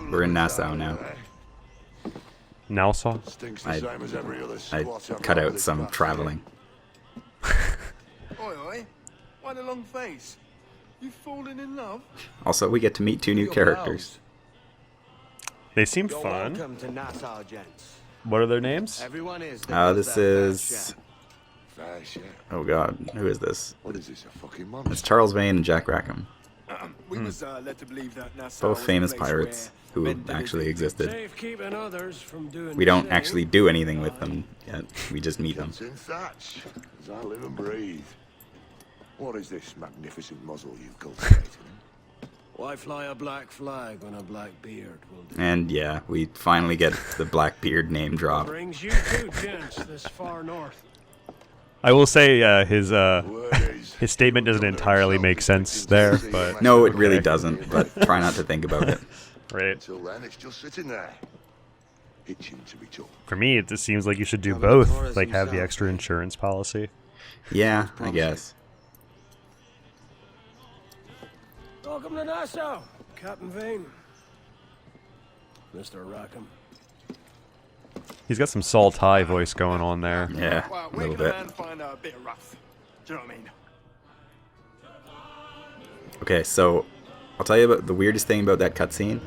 We're in Nassau now. Nassau? I cut out some traveling. Oi, oi. Why the long face? You fallen in love? Also, we get to meet 2 new characters. They seem fun. Welcome to Nassau, gents. What are their names? Everyone is. This is... Oh god, who is this? What is this, a fucking monster? It's Charles Vane and Jack Rackham. We was led to believe that Nassau Both was famous a place pirates who where men actually delivered- existed. Keeping others from doing We don't actually do anything with them yet. We just meet them. Captain Thatch, as I live and breathe. What is this magnificent muzzle you've cultivated? Why fly a black flag when a black beard will do? And yeah, we finally get the Blackbeard name drop. Brings you two gents this far north. I will say his Word is, his statement doesn't entirely make sense there, but No, it really okay. doesn't, but try not to think about it. Right. until then, it's just sitting there, itching to be took. For me, it just seems like you should do both, like have the extra insurance policy. Yeah, I guess. Welcome to Nassau, Captain Vane. Mr. Rackham. He's got some Saul Ty voice going on there. Yeah, Well, a where little can a bit. man find a bit of rough? Do you know what I mean? Okay, so I'll tell you about the weirdest thing about that cutscene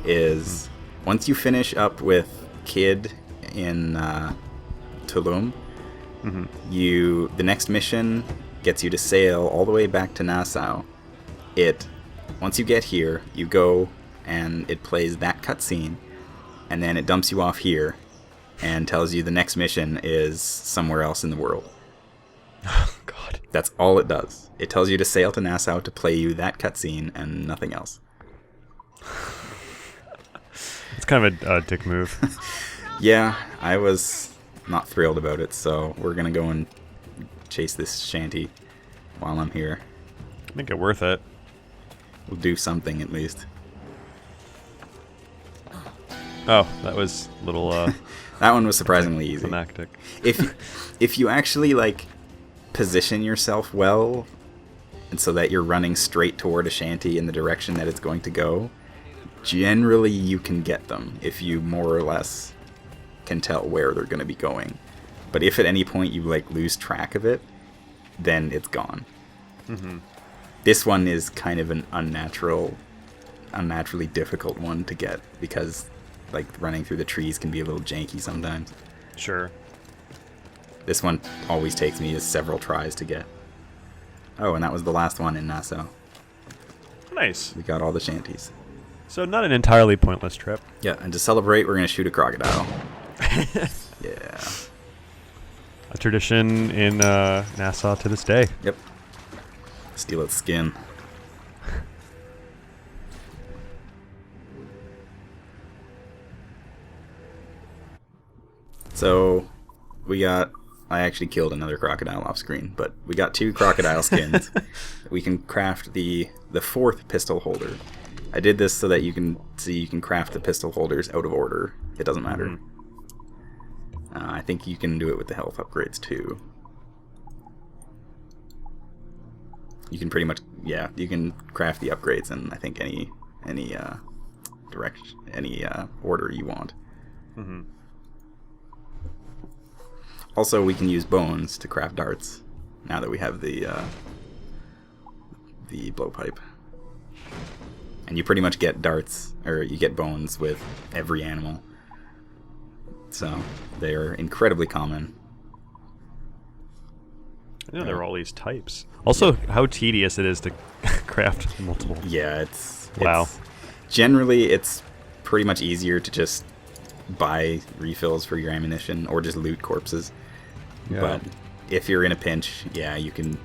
is once you finish up with Kid in Tulum, the next mission gets you to sail all the way back to Nassau. Once you get here, you go and it plays that cutscene, and then it dumps you off here and tells you the next mission is somewhere else in the world. God. That's all it does. It tells you to sail to Nassau to play you that cutscene and nothing else. It's kind of a dick move. Yeah, I was not thrilled about it, so we're gonna go and chase this shanty while I'm here. Make it worth it. We'll do something at least. Oh, that was a little That one was surprisingly easy. climactic. If you actually like position yourself well, and so that you're running straight toward a shanty in the direction that it's going to go, generally you can get them if you more or less can tell where they're going to be going. But if at any point you like lose track of it, then it's gone. This one is kind of an unnaturally difficult one to get because like running through the trees can be a little janky sometimes. Sure. This one always takes me several tries to get. Oh, and that was the last one in Nassau. Nice. We got all the shanties. So not an entirely pointless trip. Yeah, and to celebrate, we're going to shoot a crocodile. Yeah. A tradition in Nassau to this day. Yep. Steal its skin. So, I actually killed another crocodile off screen, but we got 2 crocodile skins. We can craft the 4th pistol holder. I did this so that you can see you can craft the pistol holders out of order. It doesn't matter. I think you can do it with the health upgrades too. You can pretty much, yeah, you can craft the upgrades in I think any order you want. Also, we can use bones to craft darts now that we have the blowpipe. And you pretty much get darts, or you get bones with every animal. So, they are incredibly common. I know there are all these types. Also, how tedious it is to craft multiple. Yeah, it's Wow. Generally, it's pretty much easier to just buy refills for your ammunition or just loot corpses. Yeah. But if you're in a pinch, yeah, you can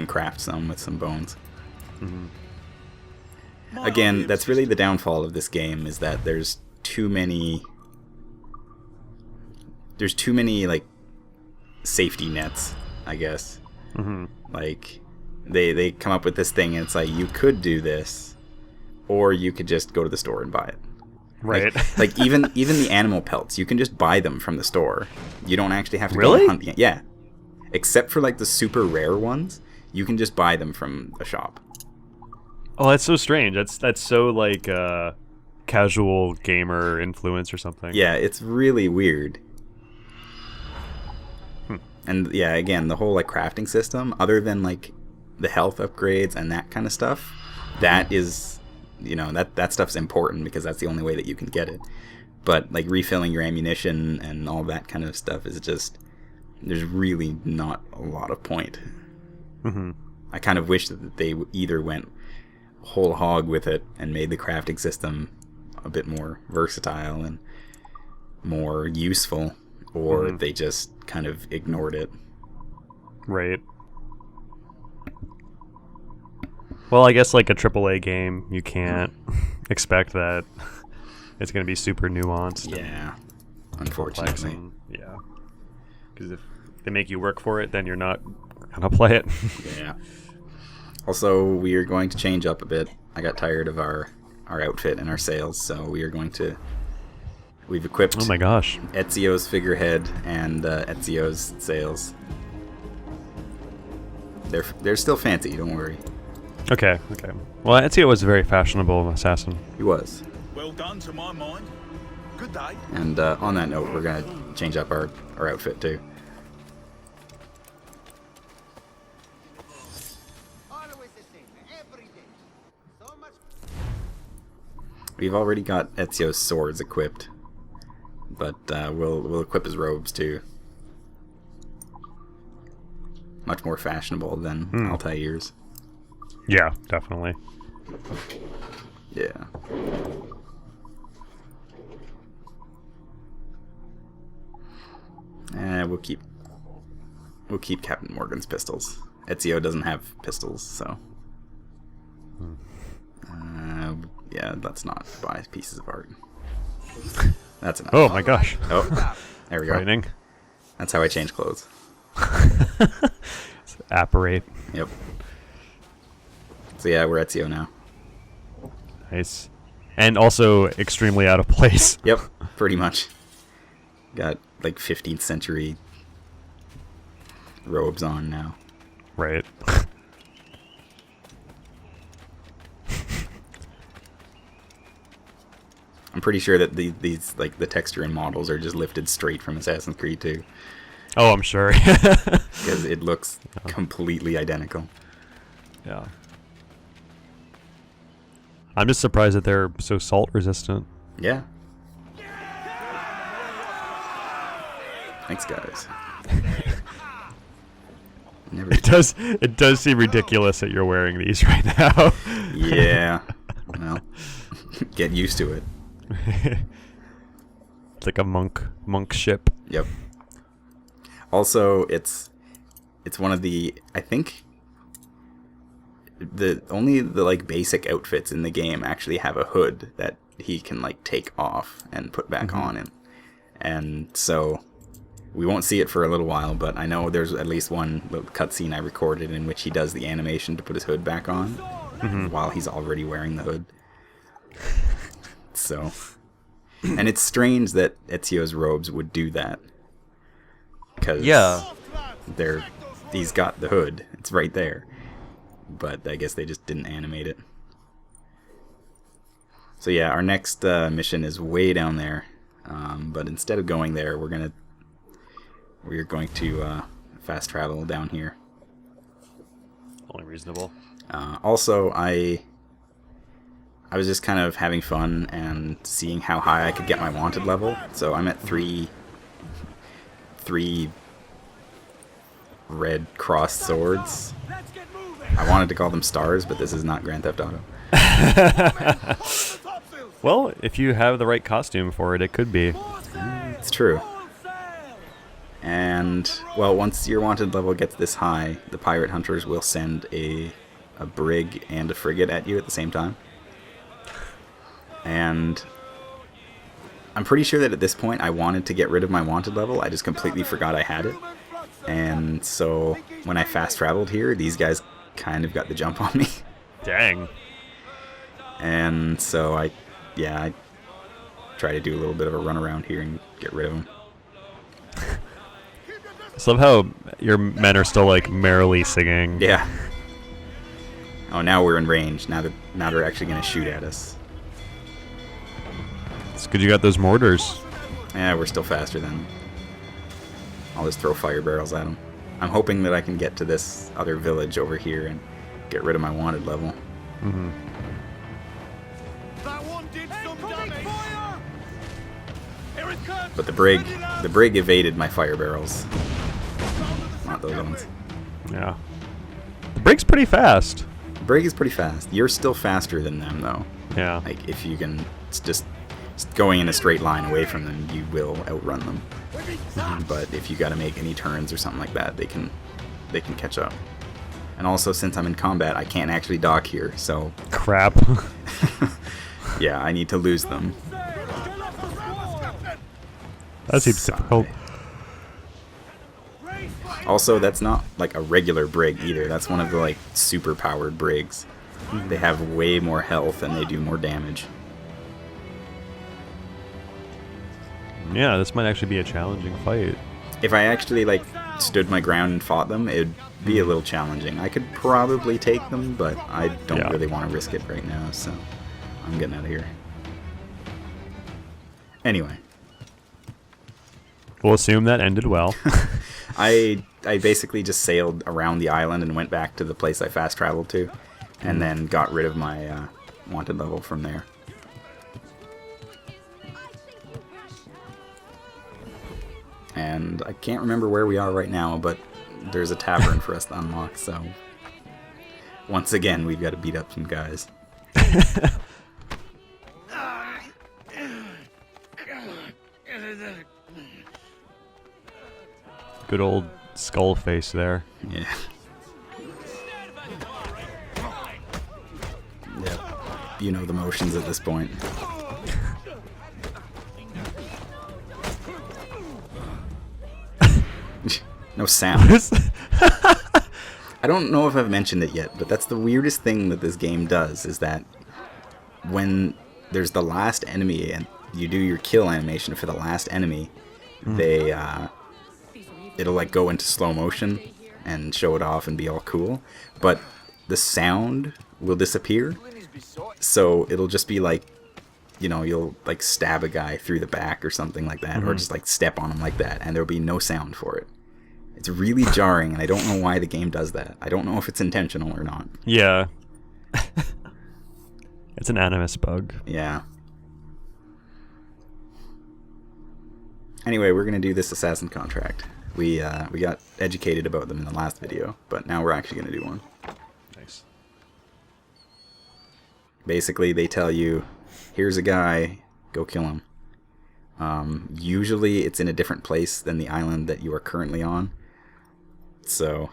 craft some with some bones. Again, that's really the downfall of this game, is that there's too many like safety nets, I guess. Like they come up with this thing and it's like, you could do this, or you could just go to the store and buy it. Right. Like even the animal pelts, you can just buy them from the store. You don't actually have to Really? go hunt. Yeah. Except for like the super rare ones, you can just buy them from a shop. Oh, that's so strange. That's so like casual gamer influence or something. Yeah, it's really weird. And yeah, again, the whole like crafting system, other than like the health upgrades and that kind of stuff, that is, you know, that stuff's important because that's the only way that you can get it. But like refilling your ammunition and all that kind of stuff is just, there's really not a lot of point. Mm-hmm. I kind of wish that they either went whole hog with it and made the crafting system a bit more versatile and more useful, or they just kind of ignored it. Right. Well, I guess like a AAA game, you can't expect that it's going to be super nuanced. Yeah, and complex unfortunately. and, yeah. Because if they make you work for it, then you're not going to play it. Yeah. Also, we are going to change up a bit. I got tired of our outfit and our sails, so we are going to... We've equipped Oh my gosh. Ezio's figurehead and Ezio's sails. They're still fancy, don't worry. Okay. Well, Ezio was a very fashionable assassin. He was. Well done to my mind. Good day. And on that note, we're going to change up our outfit too. Always the same, every day. So much. We've already got Ezio's swords equipped, but we'll equip his robes too. Much more fashionable than Altair's. Yeah, definitely. Yeah. We'll keep Captain Morgan's pistols. Ezio doesn't have pistols, so yeah, let's not buy pieces of art. That's enough. Oh my gosh. Oh, there we go. Frightening. That's how I change clothes. Apparate. Yep. So yeah, we're Ezio now. Nice. And also extremely out of place. Yep, pretty much. Got like 15th century robes on now. Right. I'm pretty sure that these like the texture and models are just lifted straight from Assassin's Creed 2 Oh, I'm sure. because it looks completely identical. Yeah. I'm just surprised that they're so salt resistant. Yeah. Thanks, guys. Never. It does seem ridiculous that you're wearing these right now. Yeah. Well, get used to it. It's like a monk ship. Yep. Also, it's one of the, I think only the like basic outfits in the game actually have a hood that he can like take off and put back on, and so we won't see it for a little while, but I know there's at least one little cutscene I recorded in which he does the animation to put his hood back on while he's already wearing the hood. So, and it's strange that Ezio's robes would do that, because he's got the hood, it's right there, but I guess they just didn't animate it. So yeah, our next mission is way down there, but instead of going there, we're going to fast travel down here. Only reasonable. Also, I was just kind of having fun and seeing how high I could get my wanted level. So I'm at three red crossed swords. I wanted to call them stars, but this is not Grand Theft Auto. Well, if you have the right costume for it, it could be. It's true. And, well, once your wanted level gets this high, the pirate hunters will send a brig and a frigate at you at the same time. And I'm pretty sure that at this point I wanted to get rid of my wanted level. I just completely forgot I had it. And so when I fast traveled here, these guys kind of got the jump on me. Dang. And so I try to do a little bit of a run around here and get rid of them. Somehow your men are still like merrily singing. Yeah. Oh, now we're in range. Now they're actually going to shoot at us. It's good you got those mortars. Yeah, we're still faster than them. I'll just throw fire barrels at them. I'm hoping that I can get to this other village over here and get rid of my wanted level. Mm-hmm. That one did some damage. Fire! Here it comes. But the brig evaded my fire barrels. Not those ones. Yeah. The brig's pretty fast. The brig is pretty fast. You're still faster than them, though. Yeah. Like, if you can just going in a straight line away from them, you will outrun them. But if you got to make any turns or something like that, they can catch up. And also, since I'm in combat, I can't actually dock here, so Crap. yeah, I need to lose them. That seems difficult. Also, that's not like a regular brig either. That's one of the like super powered brigs. They have way more health and they do more damage. Yeah, this might actually be a challenging fight. If I actually like stood my ground and fought them, it'd be a little challenging. I could probably take them, but I don't Yeah. really want to risk it right now, so I'm getting out of here. Anyway, We'll assume that ended well. I basically just sailed around the island and went back to the place I fast traveled to, and then got rid of my wanted level from there. And I can't remember where we are right now, but there's a tavern for us to unlock, so once again we've got to beat up some guys. Good old skull face there. Yeah. Yep. You know the motions at this point. No sound. I don't know if I've mentioned it yet, but that's the weirdest thing that this game does, is that when there's the last enemy and you do your kill animation for the last enemy, it'll like go into slow motion and show it off and be all cool, but the sound will disappear, so it'll just be like, you know, you'll like stab a guy through the back or something like that, or just like step on him like that, and there'll be no sound for it. It's really jarring, and I don't know why the game does that. I don't know if it's intentional or not. Yeah. It's an animus bug. Yeah. Anyway, we're gonna do this assassin contract. We got educated about them in the last video, but now we're actually gonna do one. Nice. Basically, they tell you, here's a guy, go kill him. Usually it's in a different place than the island that you are currently on. So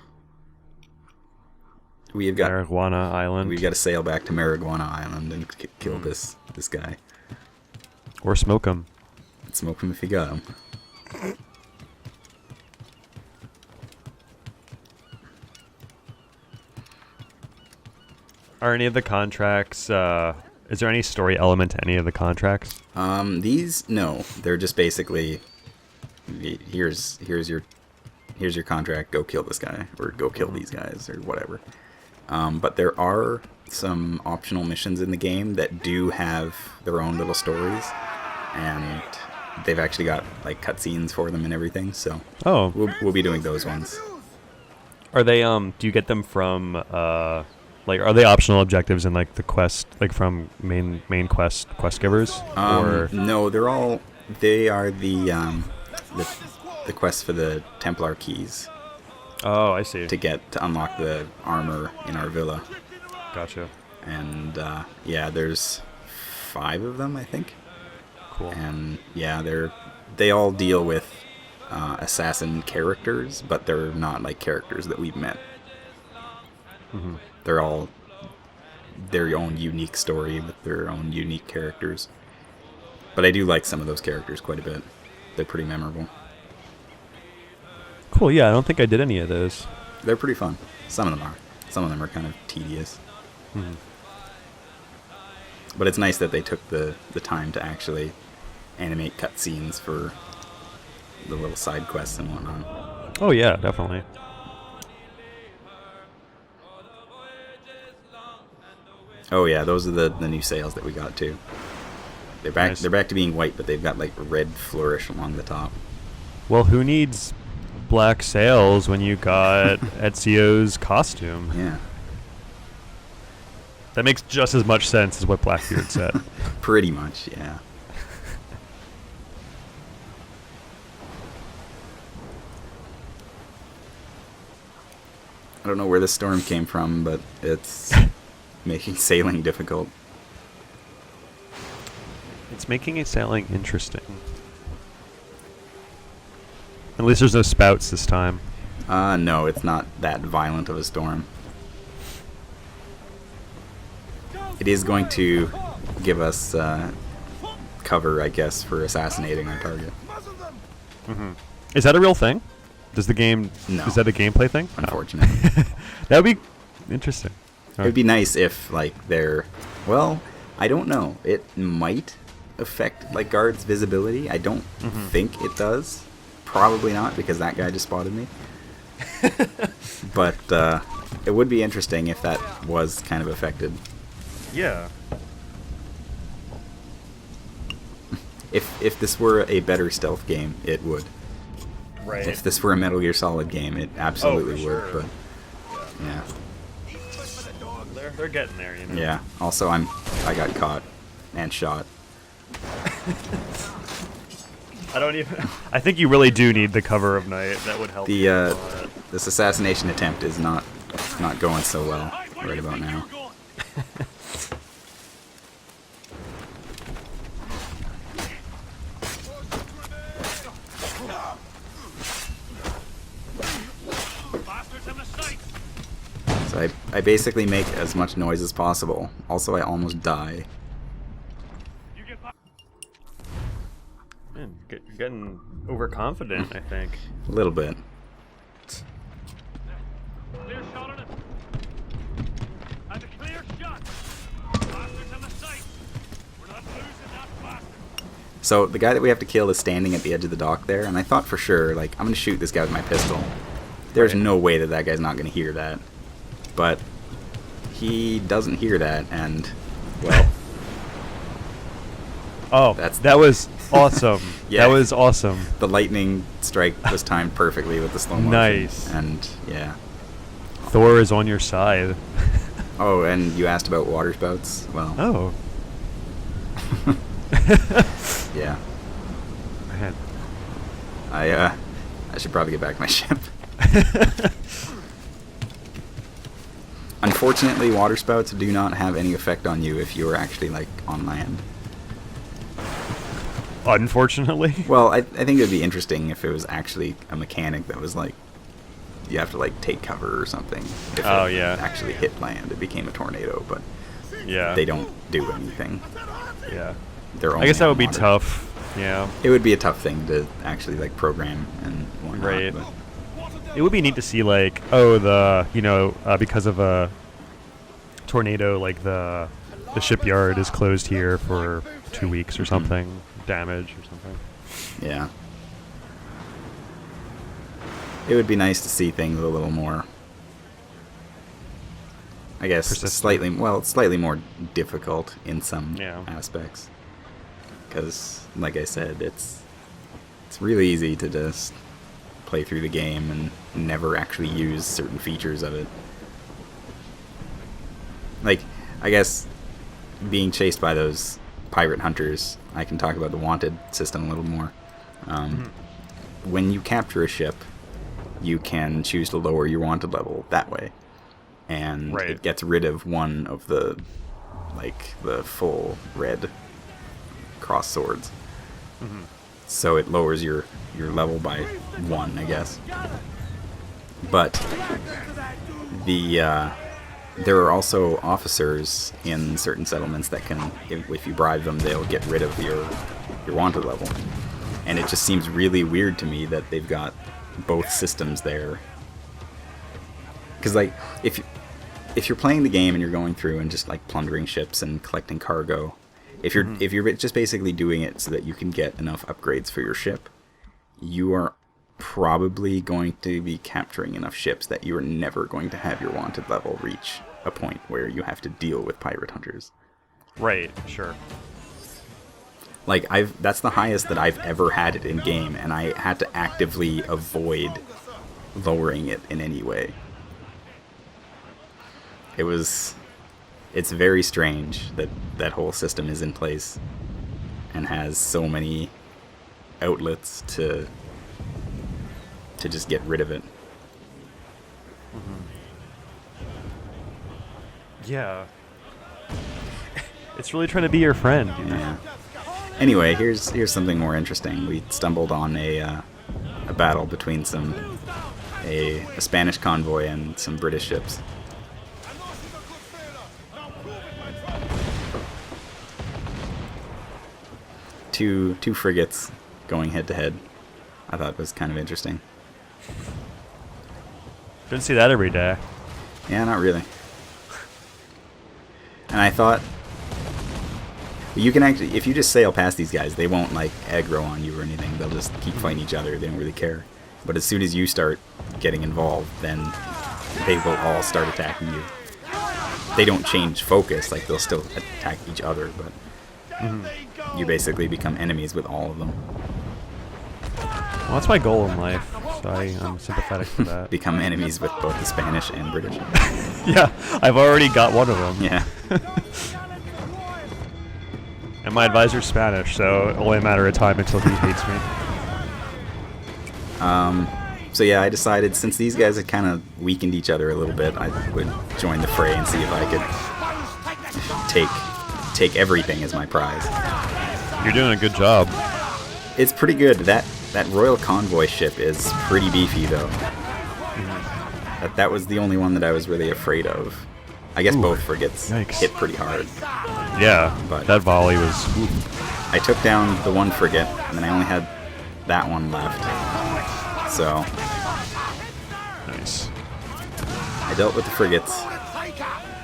we've got Marijuana Island. we've got to sail back to Marijuana Island and kill this guy. Or smoke him. Smoke him if you got him. Are any of the contracts, is there any story element to any of the contracts? No, they're just basically, here's your contract, go kill this guy, or go kill these guys, or whatever. But there are some optional missions in the game that do have their own little stories, and they've actually got like cutscenes for them and everything, so Oh. we'll be doing those ones. Are they, do you get them from, like, are they optional objectives in, like, the quest, like, from main quest givers? Or No, they are the quest for the Templar keys Oh, I see. to unlock the armor in our villa. Gotcha. And yeah, there's 5 of them, I think. Cool. And yeah, they all deal with assassin characters, but they're not like characters that we've met. Mm-hmm. They're all their own unique story with their own unique characters. But I do like some of those characters quite a bit. They're pretty memorable. Cool, yeah, I don't think I did any of those. They're pretty fun. Some of them are. Some of them are kind of tedious. Mm-hmm. But it's nice that they took the time to actually animate cutscenes for the little side quests and whatnot. Oh, yeah, definitely. Oh yeah, those are the new sales that we got too. They're back. Nice. They're back to being white, but they've got like a red flourish along the top. Well, who needs black sails when you got Ezio's costume? Yeah, That makes just as much sense as what Blackbeard said. pretty much. Yeah. I don't know where the storm came from, but it's making sailing difficult. It's making a sailing interesting. At least there's no spouts this time. No, it's not that violent of a storm. It is going to give us cover, I guess, for assassinating our target. Is that a real thing? Does the game? No. Is that a gameplay thing? No. Unfortunately. That would be interesting. It would be nice if, like, they're... Well, I don't know. It might affect, like, guards' visibility. I don't think it does. Probably not, because that guy just spotted me. But it would be interesting if that was kind of affected. Yeah. If this were a better stealth game, it would. Right. If this were a Metal Gear Solid game, it absolutely for would. sure. But yeah, They're getting there, you know. yeah. Also, I got caught and shot. I don't even. I think you really do need the cover of night. That would help. The this assassination attempt is not going so well right about now. So I basically make as much noise as possible. Also, I almost die. Man, you're getting overconfident, I think. A little bit. Clear shot on it. And a clear shot. Bastards in the sight. We're not losing that bastard. So the guy that we have to kill is standing at the edge of the dock there, and I thought for sure, like, I'm gonna shoot this guy with my pistol. There's Right. no way that that guy's not gonna hear that. But he doesn't hear that, and, well, Oh, That's- that was awesome. Yeah. That was awesome. the lightning strike was timed perfectly with the slow motion. Nice. And, yeah. Thor is on your side. Oh, and you asked about water spouts? Well, Oh. yeah. Man. I should probably get back to my ship. Unfortunately, water spouts do not have any effect on you if you are actually, like, on land. Unfortunately. Well, I think it would be interesting if it was actually a mechanic that was, like, you have to, like, take cover or something. If Oh, it yeah. actually hit land, it became a tornado, but Yeah. they don't do anything. Yeah. They're I only guess that on would be water. tough. Yeah. It would be a tough thing to actually, like, program and whatnot. Right. But It would be neat to see, like, because of a tornado, like the shipyard is closed here for 2 weeks or something, damage or something. yeah. It would be nice to see things a little more, I guess, Persistent. slightly more difficult in some Yeah. aspects. Because, like I said, it's really easy to just play through the game and never actually use certain features of it. Like, I guess, being chased by those pirate hunters, I can talk about the wanted system a little more. When you capture a ship, you can choose to lower your wanted level that way. And Right. it gets rid of one of the, like, the full red cross swords. So it lowers your level by 1, I guess. But there are also officers in certain settlements that can, if you bribe them, they'll get rid of your wanted level. And it just seems really weird to me that they've got both systems there. Because, like, if you're playing the game and you're going through and just, like, plundering ships and collecting cargo, if you're just basically doing it so that you can get enough upgrades for your ship, you are probably going to be capturing enough ships that you are never going to have your wanted level reach a point where you have to deal with pirate hunters. Right, sure. Like, that's the highest that I've ever had it in game, and I had to actively avoid lowering it in any way. It's very strange that that whole system is in place and has so many outlets to just get rid of it. Yeah. It's really trying to be your friend, you know? Yeah. Anyway, here's something more interesting. We stumbled on a battle between a Spanish convoy and some British ships. Two frigates going head to head. I thought it was kind of interesting. Don't see that every day. Yeah, not really. And I thought you can actually, if you just sail past these guys, they won't like aggro on you or anything. They'll just keep fighting each other. They don't really care. But as soon as you start getting involved, then they will all start attacking you. They don't change focus, like they'll still attack each other, but you basically become enemies with all of them. Well, that's my goal in life, so I'm sympathetic to that. Become enemies with both the Spanish and British. Yeah, I've already got one of them. Yeah. And my advisor's Spanish, so only a matter of time until he hates me. So yeah, I decided since these guys had kind of weakened each other a little bit, I would join the fray and see if I could take everything as my prize. You're doing a good job. It's pretty good. That Royal Convoy ship is pretty beefy, though. That was the only one that I was really afraid of. I guess both frigates hit pretty hard. Yeah, But that volley was... I took down the one frigate, and then I only had that one left. So Nice. I dealt with the frigates,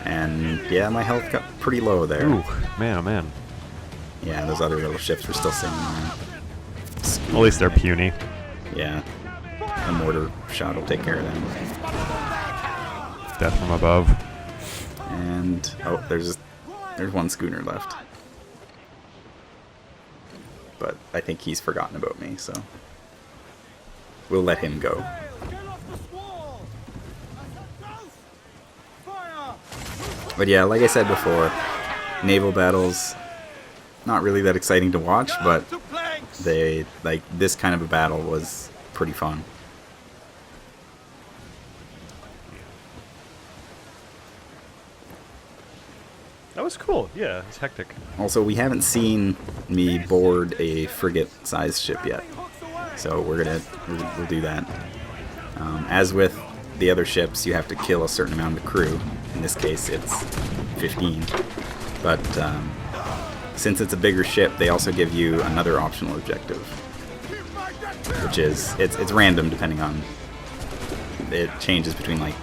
and yeah, my health got pretty low there. Ooh, man, oh man. Yeah, those other little ships were still sailing around. At least they're puny. Yeah, a mortar shot will take care of them. Death from above. And oh, there's one schooner left, but I think he's forgotten about me, so we'll let him go. But yeah, like I said before, naval battles, not really that exciting to watch, but this kind of a battle was pretty fun. That was cool. Yeah, it's hectic. Also, we haven't seen me board a frigate-sized ship yet, so we'll do that. As with the other ships, you have to kill a certain amount of the crew. In this case, it's 15. But since it's a bigger ship, they also give you another optional objective, which is it's random depending on. It changes between like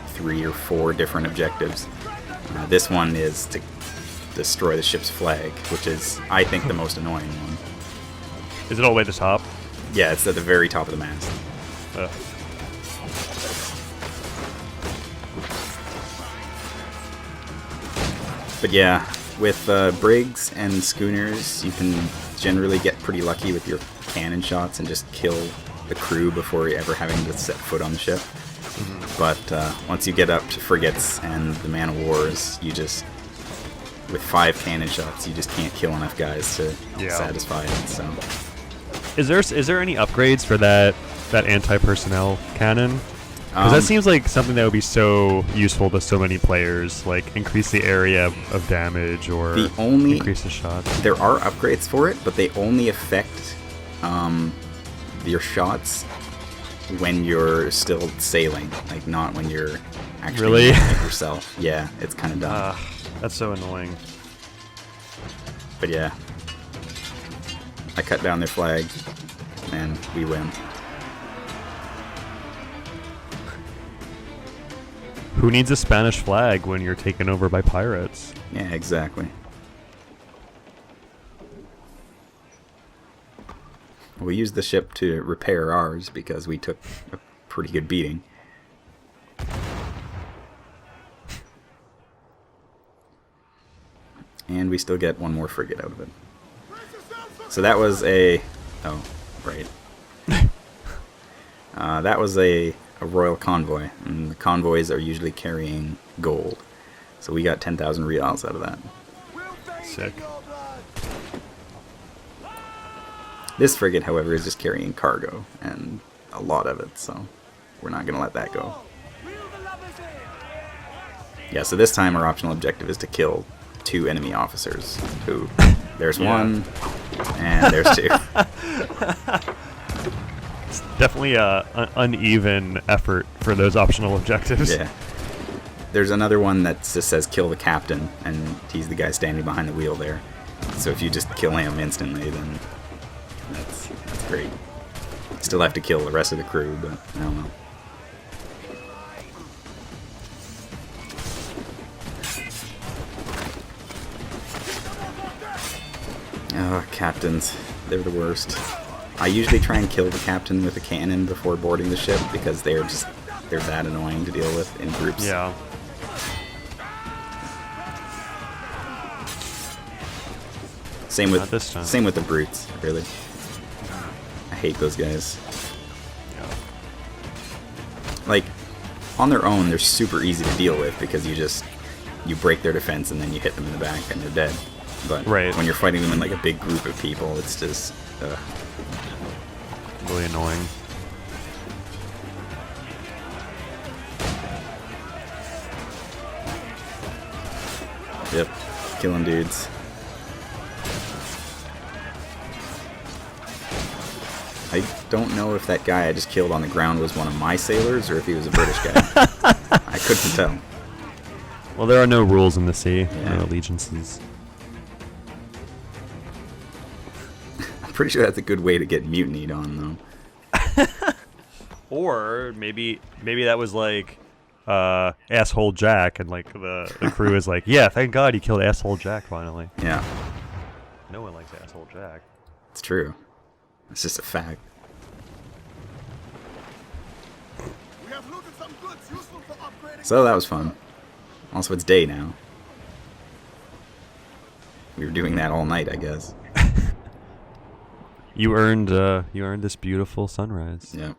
3 or 4 different objectives. This one is to destroy the ship's flag, which is, I think, the most annoying one. Is it all the way to the top? Yeah, it's at the very top of the mast. But yeah, with brigs and schooners, you can generally get pretty lucky with your cannon shots and just kill the crew before ever having to set foot on the ship. But once you get up to frigates and the man of wars, you just, with 5 cannon shots, you just can't kill enough guys to satisfy it. So, is there any upgrades for that anti-personnel cannon? Because that seems like something that would be so useful to so many players, like increase the area of damage or increase the shots. There are upgrades for it, but they only affect your shots when you're still sailing, like not when you're actually using it yourself. Yeah, it's kind of dumb. That's so annoying. But yeah, I cut down their flag, and we win. Who needs a Spanish flag when you're taken over by pirates? Yeah, exactly. We used the ship to repair ours because we took a pretty good beating. And we still get one more frigate out of it. So that was a... Oh, right. That was a royal convoy, and the convoys are usually carrying gold. So we got 10,000 reals out of that. Sick. This frigate, however, is just carrying cargo, and a lot of it, so we're not going to let that go. Yeah, so this time our optional objective is to kill 2 enemy officers. Who? There's one, and there's 2. It's definitely an uneven effort for those optional objectives. Yeah. There's another one that just says kill the captain, and he's the guy standing behind the wheel there. So if you just kill him instantly, then that's great. Still have to kill the rest of the crew, but I don't know. Oh, captains. They're the worst. I usually try and kill the captain with a cannon before boarding the ship because they're that annoying to deal with in groups. Yeah. Same Not this time. with the brutes, really. I hate those guys. Yeah. Like, on their own, they're super easy to deal with because you break their defense and then you hit them in the back and they're dead. But Right. when you're fighting them in like a big group of people, it's just Really annoying. yep, killing dudes. I don't know if that guy I just killed on the ground was one of my sailors or if he was a British guy. I couldn't tell. Well, there are no rules in the sea, Yeah. no allegiances. I'm pretty sure that's a good way to get mutinied on, though. Or maybe that was like asshole Jack, and like the crew is like, yeah, thank God he killed asshole Jack finally. Yeah, No one likes asshole Jack. it's true. It's just a fact. We have looted some goods useful for upgrading. So that was fun. Also, it's day now. We were doing that all night, I guess. You earned this beautiful sunrise. Yep.